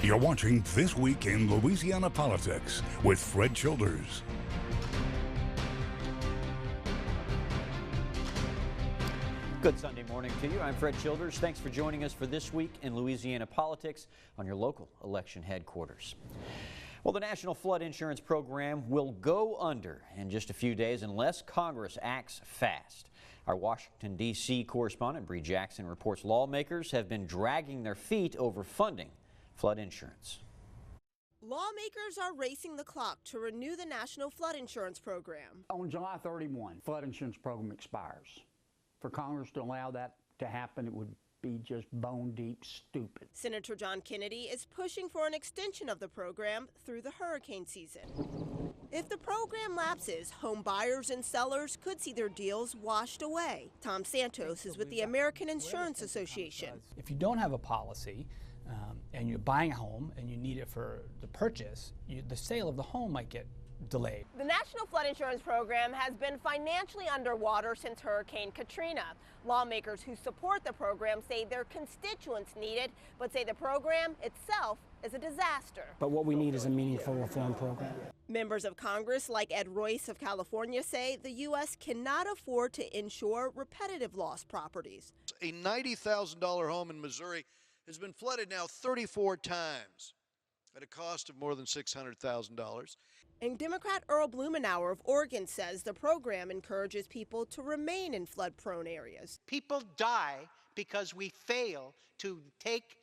You're watching This Week in Louisiana Politics with Fred Childers. Good Sunday morning to you. I'm Fred Childers. Thanks for joining us for This Week in Louisiana Politics on your local election headquarters. Well, the National Flood Insurance Program will go under in just a few days unless Congress acts fast. Our Washington, D.C. correspondent Bree Jackson reports lawmakers have been dragging their feet over funding flood insurance. Lawmakers are racing the clock to renew the National Flood Insurance Program. On July 31, flood insurance program expires. For Congress to allow that to happen, it would be just bone deep stupid. Senator John Kennedy is pushing for an extension of the program through the hurricane season. If the program lapses, home buyers and sellers could see their deals washed away. Tom Santos is with the American Insurance Association. If you don't have a policy and you're buying a home and you need it for the purchase, the sale of the home might get delayed. The National Flood Insurance Program has been financially underwater since Hurricane Katrina. Lawmakers who support the program say their constituents need it, but say the program itself is a disaster. But what we need is a meaningful reform program. Members of Congress like Ed Royce of California say the U.S. cannot afford to insure repetitive loss properties. A $90,000 home in Missouri has been flooded now 34 times at a cost of more than $600,000. And Democrat Earl Blumenauer of Oregon says the program encourages people to remain in flood-prone areas. People die because we fail to take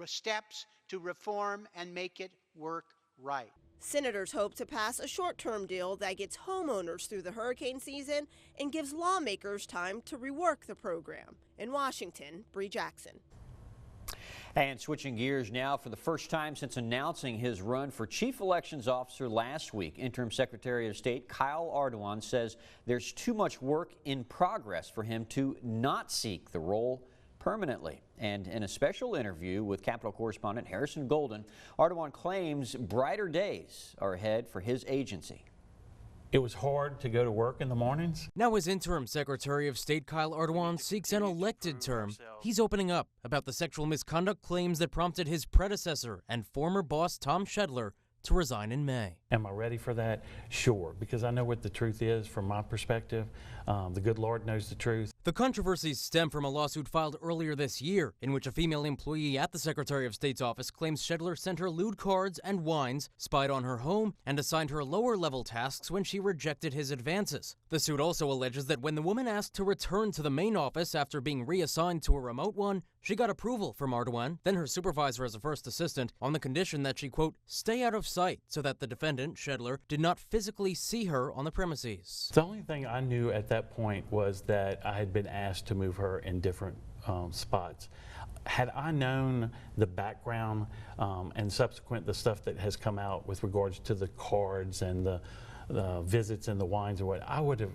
steps to reform and make it work right. Senators hope to pass a short-term deal that gets homeowners through the hurricane season and gives lawmakers time to rework the program. In Washington, Bree Jackson. And switching gears now, for the first time since announcing his run for Chief Elections Officer last week, Interim Secretary of State Kyle Ardoin says there's too much work in progress for him to not seek the role permanently. And in a special interview with Capitol correspondent Harrison Golden, Ardoin claims brighter days are ahead for his agency. It was hard to go to work in the mornings. Now as Interim Secretary of State Kyle Ardoin seeks an elected term, he's opening up about the sexual misconduct claims that prompted his predecessor and former boss Tom Shedler to resign in May. Am I ready for that? Sure, because I know what the truth is from my perspective. The good Lord knows the truth. The controversies stem from a lawsuit filed earlier this year in which a female employee at the Secretary of State's office claims Shedler sent her lewd cards and wines, spied on her home, and assigned her lower-level tasks when she rejected his advances. The suit also alleges that when the woman asked to return to the main office after being reassigned to a remote one, she got approval from Ardoin, then her supervisor as a first assistant, on the condition that she, quote, stay out of sight so that the defendant, Shedler, did not physically see her on the premises. The only thing I knew at that point was that I had been asked to move her in different spots. Had I known the background and subsequent the stuff that has come out with regards to the cards and the visits and the wines or what, I would have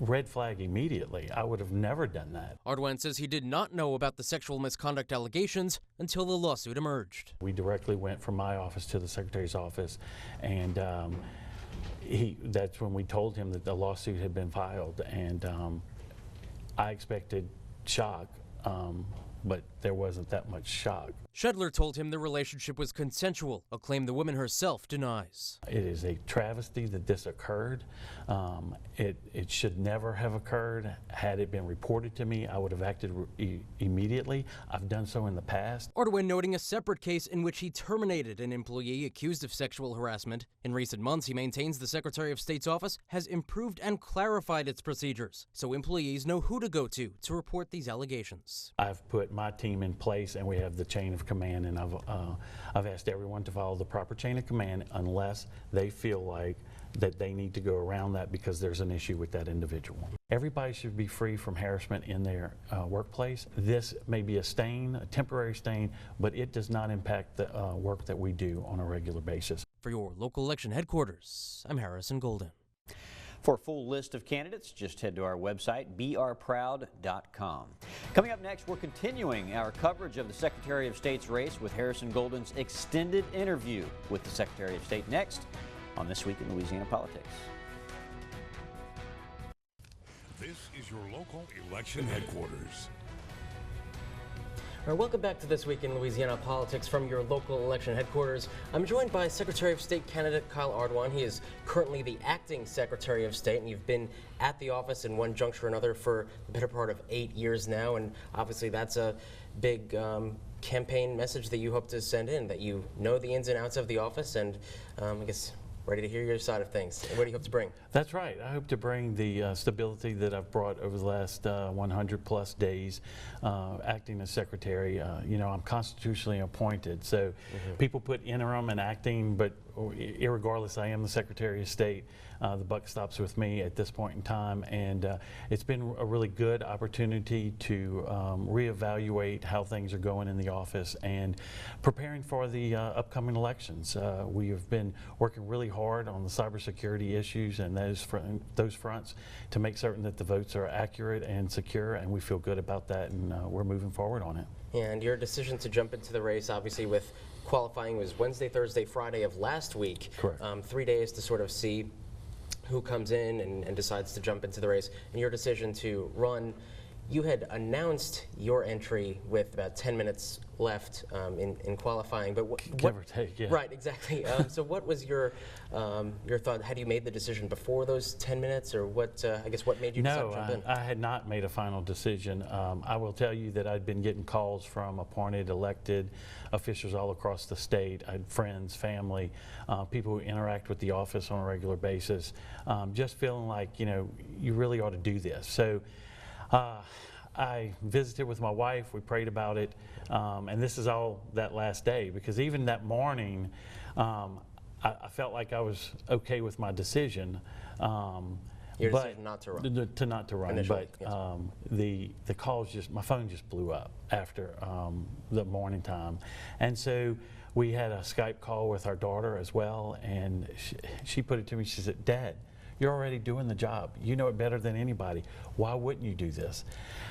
red flag immediately. I would have never done that. Ardoin says he did not know about the sexual misconduct allegations until the lawsuit emerged. We directly went from my office to the Secretary's office, and that's when we told him that the lawsuit had been filed, and I expected shock, but there wasn't that much shock. Shedler told him the relationship was consensual, a claim the woman herself denies. It is a travesty that this occurred. It should never have occurred. Had it been reported to me, I would have acted immediately. I've done so in the past. Ardoin noting a separate case in which he terminated an employee accused of sexual harassment. In recent months, he maintains the Secretary of State's office has improved and clarified its procedures, so employees know who to go to report these allegations. I've put my team in place, and we have the chain of command, and I've asked everyone to follow the proper chain of command unless they feel like that they need to go around that because there's an issue with that individual. Everybody should be free from harassment in their workplace. This may be a stain, a temporary stain, but it does not impact the work that we do on a regular basis. For your local election headquarters, I'm Harrison Golden. For a full list of candidates, just head to our website, brproud.com. Coming up next, we're continuing our coverage of the Secretary of State's race with Harrison Golden's extended interview with the Secretary of State next on This Week in Louisiana Politics. This is your local election headquarters. All right, welcome back to This Week in Louisiana Politics from your local election headquarters. I'm joined by Secretary of State candidate Kyle Ardoin. He is currently the acting Secretary of State, and you've been at the office in one juncture or another for the better part of 8 years now, and obviously that's a big campaign message that you hope to send in, that you know the ins and outs of the office, and I guess ready to hear your side of things. What do you hope to bring? That's right. I hope to bring the stability that I've brought over the last 100 plus days acting as secretary. You know, I'm constitutionally appointed, so people put interim and acting, but irregardless, I am the Secretary of State. The buck stops with me at this point in time, and it's been a really good opportunity to reevaluate how things are going in the office and preparing for the upcoming elections. We have been working really hard on the cybersecurity issues and those fronts to make certain that the votes are accurate and secure, and we feel good about that, and we're moving forward on it. And your decision to jump into the race, obviously with qualifying, was Wednesday, Thursday, Friday of last week. Correct. 3 days to sort of see who comes in and decides to jump into the race. And your decision to run, you had announced your entry with about 10 minutes left in qualifying, but give or take, yeah. Right, exactly. So what was your thought? Had you made the decision before those 10 minutes, or what? I guess what made you decide to jump in? No, I had not made a final decision. I will tell you that I'd been getting calls from appointed, elected officials all across the state. I had friends, family, people who interact with the office on a regular basis, just feeling like, you know, you really ought to do this. So I visited with my wife, we prayed about it, and this is all that last day, because even that morning, I felt like I was okay with my decision. Your decision not to run. Not to run, initially, but yes. the calls my phone just blew up after the morning time. And so we had a Skype call with our daughter as well, and she put it to me, she said, "Dad, you're already doing the job. You know it better than anybody. Why wouldn't you do this?"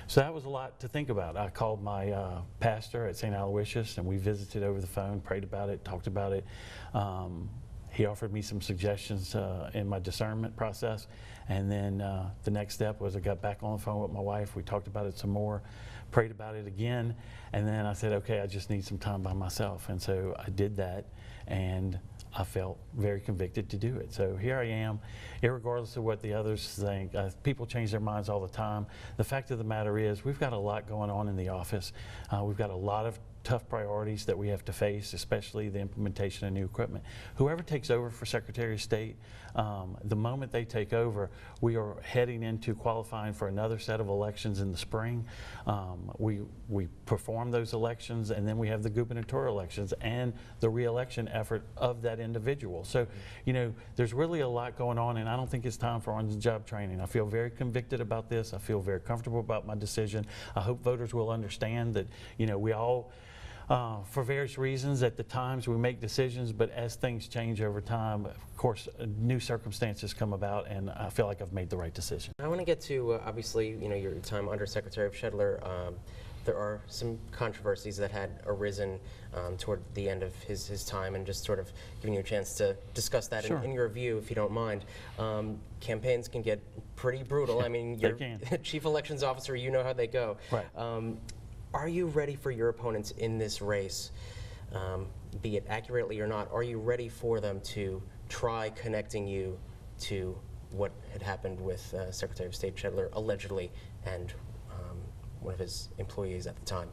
So that was a lot to think about. I called my pastor at St. Aloysius, and we visited over the phone, prayed about it, talked about it. He offered me some suggestions in my discernment process, and then the next step was I got back on the phone with my wife. We talked about it some more, prayed about it again, and then I said, okay, I just need some time by myself. And so I did that, and I felt very convicted to do it. So here I am, irregardless of what the others think. People change their minds all the time. The fact of the matter is, we've got a lot going on in the office. We've got a lot of tough priorities that we have to face, especially the implementation of new equipment. Whoever takes over for Secretary of State, the moment they take over, we are heading into qualifying for another set of elections in the spring. We perform those elections, and then we have the gubernatorial elections and the re-election effort of that individual. So, you know, there's really a lot going on, and I don't think it's time for on-the-job training. I feel very convicted about this. I feel very comfortable about my decision. I hope voters will understand that, you know, we all, for various reasons, at the times we make decisions, but as things change over time, of course, new circumstances come about, and I feel like I've made the right decision. I want to get to, obviously, you know, your time under Secretary of Shedler. There are some controversies that had arisen toward the end of his time, and just sort of giving you a chance to discuss that. Sure. in your view, if you don't mind. Campaigns can get pretty brutal. I mean, you're Chief Elections Officer, you know how they go. Right. Are you ready for your opponents in this race, be it accurately or not? Are you ready for them to try connecting you to what had happened with Secretary of State Shedler, allegedly, and one of his employees at the time?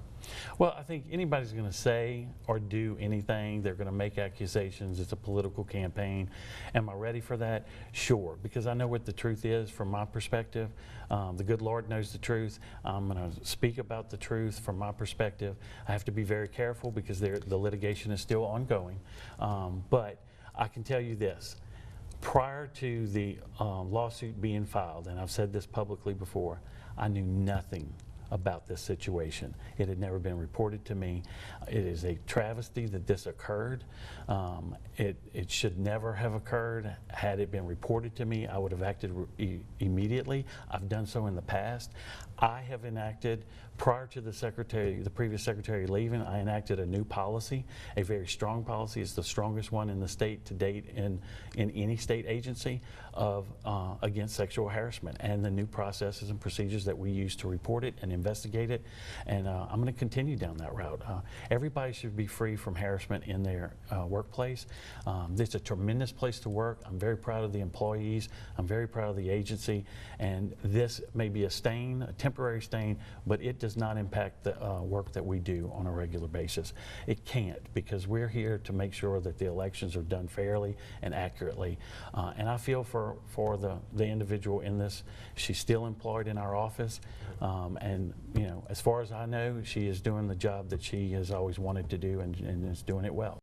Well, I think anybody's going to say or do anything. They're going to make accusations. It's a political campaign. Am I ready for that? Sure, because I know what the truth is from my perspective. The good Lord knows the truth. I'm going to speak about the truth from my perspective. I have to be very careful because the litigation is still ongoing. But I can tell you this. Prior to the lawsuit being filed, and I've said this publicly before, I knew nothing about this situation. It had never been reported to me. It is a travesty that this occurred. It should never have occurred. Had it been reported to me, I would have acted immediately. I've done so in the past. I have enacted Prior to the previous secretary leaving, I enacted a new policy, a very strong policy. It's the strongest one in the state to date in any state agency of against sexual harassment, and the new processes and procedures that we use to report it and investigate it. And I'm going to continue down that route. Everybody should be free from harassment in their workplace. It's a tremendous place to work. I'm very proud of the employees. I'm very proud of the agency. And this may be a stain, a temporary stain, but it does not impact the work that we do on a regular basis. It can't, because we're here to make sure that the elections are done fairly and accurately. And I feel for the individual in this. She's still employed in our office, and you know, as far as I know, she is doing the job that she has always wanted to do, and is doing it well.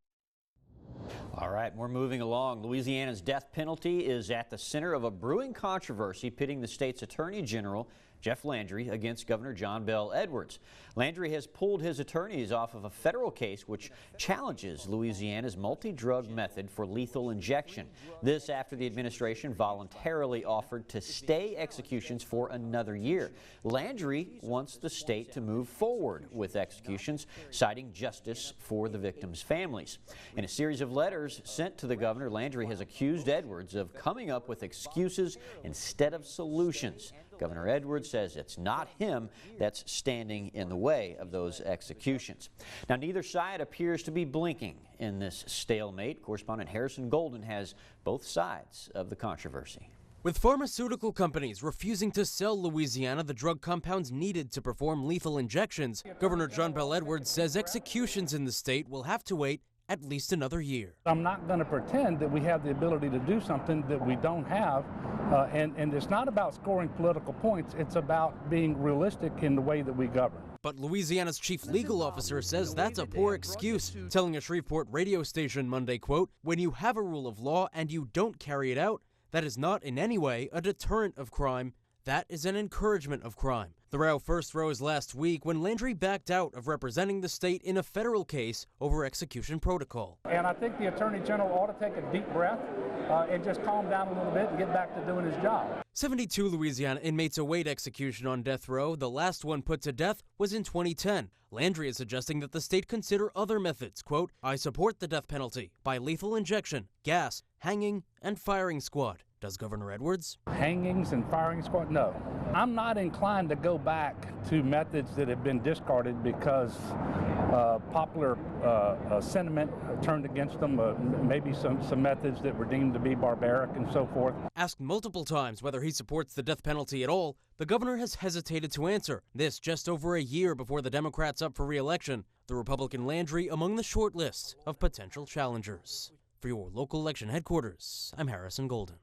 All right, we're moving along. Louisiana's death penalty is at the center of a brewing controversy pitting the state's Attorney General, Jeff Landry, against Governor John Bel Edwards. Landry has pulled his attorneys off of a federal case which challenges Louisiana's multi-drug method for lethal injection. This after the administration voluntarily offered to stay executions for another year. Landry wants the state to move forward with executions, citing justice for the victims' families. In a series of letters sent to the governor, Landry has accused Edwards of coming up with excuses instead of solutions. Governor Edwards says it's not him that's standing in the way of those executions. Now, neither side appears to be blinking in this stalemate. Correspondent Harrison Golden has both sides of the controversy. With pharmaceutical companies refusing to sell Louisiana the drug compounds needed to perform lethal injections, Governor John Bel Edwards says executions in the state will have to wait at least another year. I'm not going to pretend that we have the ability to do something that we don't have, and it's not about scoring political points, it's about being realistic in the way that we govern. But Louisiana's chief legal officer says that's a poor excuse, telling a Shreveport radio station Monday, quote, "When you have a rule of law and you don't carry it out, that is not in any way a deterrent of crime. That is an encouragement of crime." The row first rose last week when Landry backed out of representing the state in a federal case over execution protocol. And I think the Attorney General ought to take a deep breath and just calm down a little bit and get back to doing his job. 72 Louisiana inmates await execution on death row. The last one put to death was in 2010. Landry is suggesting that the state consider other methods. Quote, "I support the death penalty by lethal injection, gas, hanging, and firing squad." Does Governor Edwards? Hangings and firing squad? No. I'm not inclined to go back to methods that have been discarded because popular sentiment turned against them, maybe some methods that were deemed to be barbaric and so forth. Asked multiple times whether he supports the death penalty at all, the governor has hesitated to answer. This just over a year before the Democrats up for re-election. The Republican Landry among the short list of potential challengers. For your local election headquarters, I'm Harrison Golden.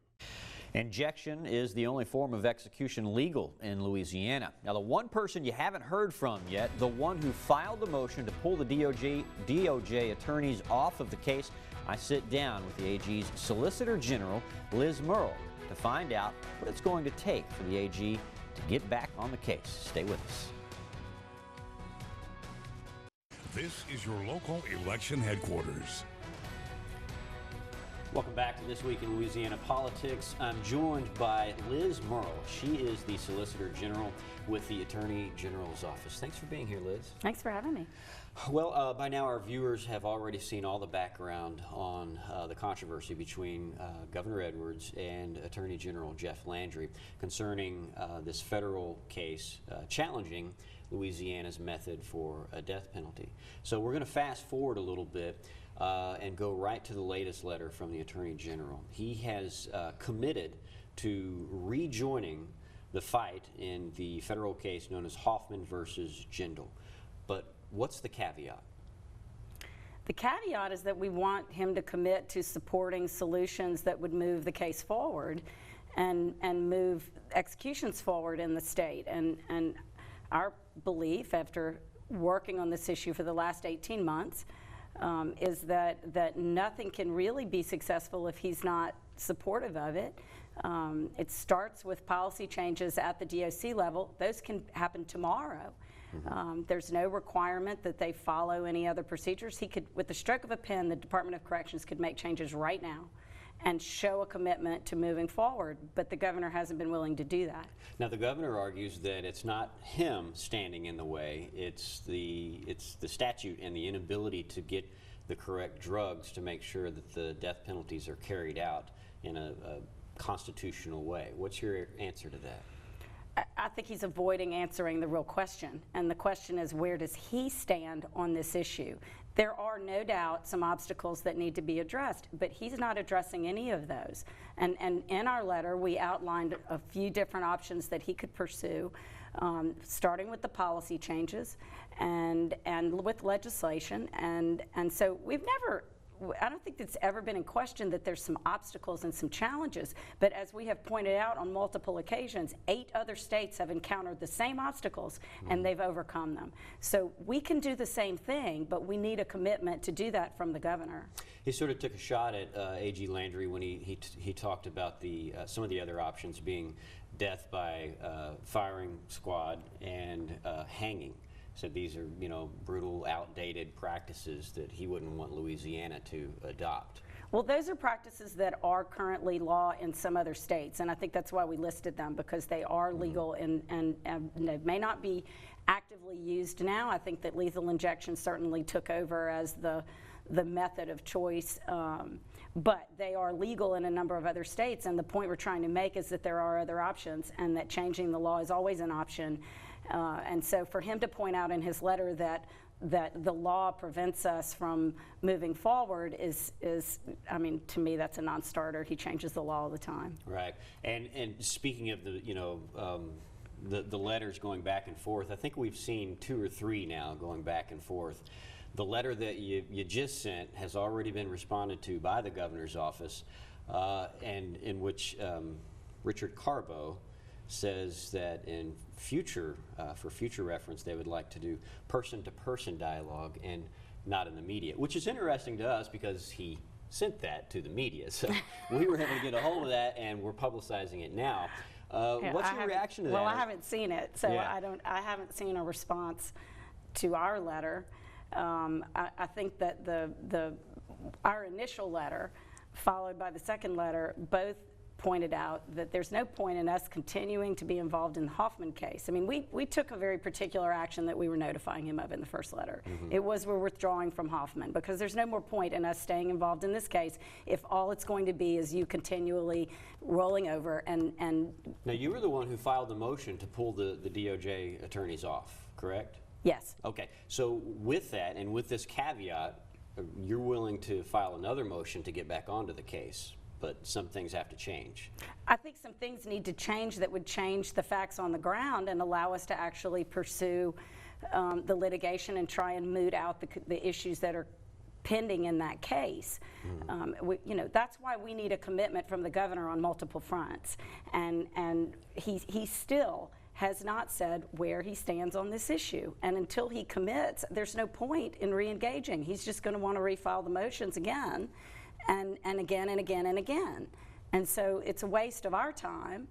Injection is the only form of execution legal in Louisiana. Now, the one person you haven't heard from yet, the one who filed the motion to pull the DOJ attorneys off of the case, I sit down with the AG's Solicitor General, Liz Murrill, to find out what it's going to take for the AG to get back on the case. Stay with us. This is your local election headquarters. Welcome back to This Week in Louisiana Politics. I'm joined by Liz Murrill. She is the Solicitor General with the Attorney General's office. Thanks for being here, Liz. Thanks for having me. Well, by now our viewers have already seen all the background on the controversy between Governor Edwards and Attorney General Jeff Landry concerning this federal case challenging Louisiana's method for a death penalty. So we're going to fast forward a little bit and go right to the latest letter from the Attorney General. He has committed to rejoining the fight in the federal case known as Hoffman versus Jindal. But what's the caveat? The caveat is that we want him to commit to supporting solutions that would move the case forward and move executions forward in the state. And our belief, after working on this issue for the last 18 months, is that nothing can really be successful if he's not supportive of it. It starts with policy changes at the DOC level. Those can happen tomorrow. There's no requirement that they follow any other procedures. He could, with the stroke of a pen, the Department of Corrections could make changes right now and show a commitment to moving forward, but the governor hasn't been willing to do that. Now, the governor argues that it's not him standing in the way, it's the statute and the inability to get the correct drugs to make sure that the death penalties are carried out in a constitutional way. What's your answer to that? I think he's avoiding answering the real question, and the question is, where does he stand on this issue? There are no doubt some obstacles that need to be addressed, but he's not addressing any of those. And in our letter, we outlined a few different options that he could pursue, starting with the policy changes and with legislation. And so we've never, I don't think it's ever been in question that there's some obstacles and some challenges, but as we have pointed out on multiple occasions, 8 other states have encountered the same obstacles and they've overcome them. So we can do the same thing, but we need a commitment to do that from the governor. He sort of took a shot at A.G. Landry when he talked about some of the other options being death by firing squad and hanging. So these are, brutal, outdated practices that he wouldn't want Louisiana to adopt. Well, those are practices that are currently law in some other states, and I think that's why we listed them, because they are legal and they may not be actively used now. I think that lethal injection certainly took over as the method of choice, but they are legal in a number of other states, and the point we're trying to make is that there are other options and that changing the law is always an option. And so for him to point out in his letter that the law prevents us from moving forward is, I mean, to me, that's a non-starter. He changes the law all the time. Right. And speaking of the letters going back and forth, I think we've seen 2 or 3 now going back and forth. The letter that you just sent has already been responded to by the governor's office, and in which Richard Carbo says that in for future reference, they would like to do person-to-person dialogue and not in the media, which is interesting to us because he sent that to the media. So we were able to get a hold of that, and we're publicizing it now. What's your reaction to that? Well, I haven't seen it, so yeah. I haven't seen a response to our letter. I think that our initial letter, followed by the second letter, both pointed out that there's no point in us continuing to be involved in the Hoffman case. I mean, we took a very particular action that we were notifying him of in the first letter. It was we're withdrawing from Hoffman, because there's no more point in us staying involved in this case if all it's going to be is you continually rolling over and Now, you were the one who filed the motion to pull the DOJ attorneys off, correct? Yes. Okay, so with that and with this caveat, you're willing to file another motion to get back onto the case, but some things have to change. I think some things need to change that would change the facts on the ground and allow us to actually pursue the litigation and try and moot out the issues that are pending in that case. That's why we need a commitment from the governor on multiple fronts, and he still has not said where he stands on this issue. And until he commits, there's no point in re-engaging. He's just going to want to refile the motions again and again and again and again. And so it's a waste of our time,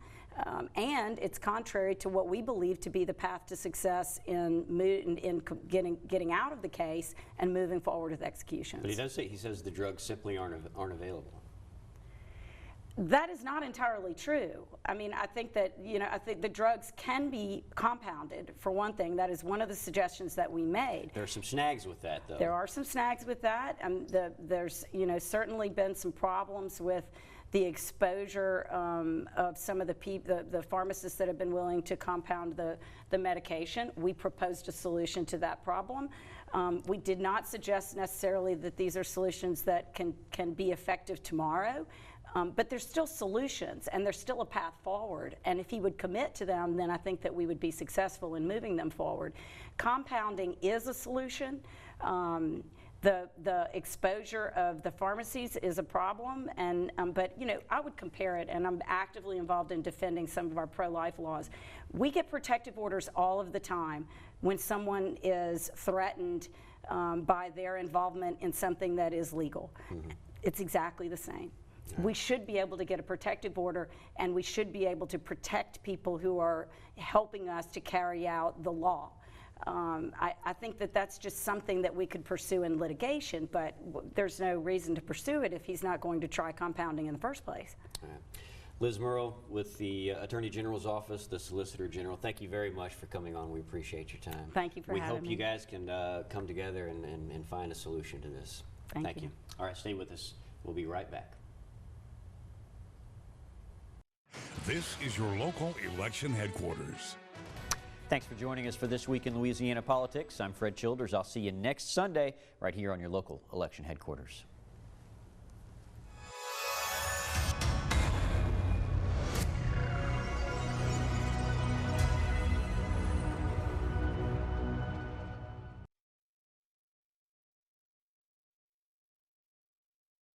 and it's contrary to what we believe to be the path to success in getting out of the case and moving forward with executions. But he says the drugs simply aren't available. That is not entirely true. I mean, I think that, I think the drugs can be compounded, for one thing. That is one of the suggestions that we made. There are some snags with that, though. There are some snags with that. There's, certainly been some problems with the exposure of some of the pharmacists that have been willing to compound the medication. We proposed a solution to that problem. We did not suggest necessarily that these are solutions that can be effective tomorrow. But there's still solutions, and there's still a path forward. And if he would commit to them, then I think that we would be successful in moving them forward. Compounding is a solution. The exposure of the pharmacies is a problem, but I would compare it, and I'm actively involved in defending some of our pro-life laws. We get protective orders all of the time when someone is threatened by their involvement in something that is legal. It's exactly the same. We should be able to get a protective order, and we should be able to protect people who are helping us to carry out the law. I think that that's just something that we could pursue in litigation, but there's no reason to pursue it if he's not going to try compounding in the first place. All right. Liz Murrow with the Attorney General's office, the Solicitor General, thank you very much for coming on. We appreciate your time. Thank you for having me. We hope you guys can come together and find a solution to this. Thank you. All right, stay with us. We'll be right back. This is your local election headquarters. Thanks for joining us for This Week in Louisiana Politics. I'm Fred Childers. I'll see you next Sunday right here on your local election headquarters.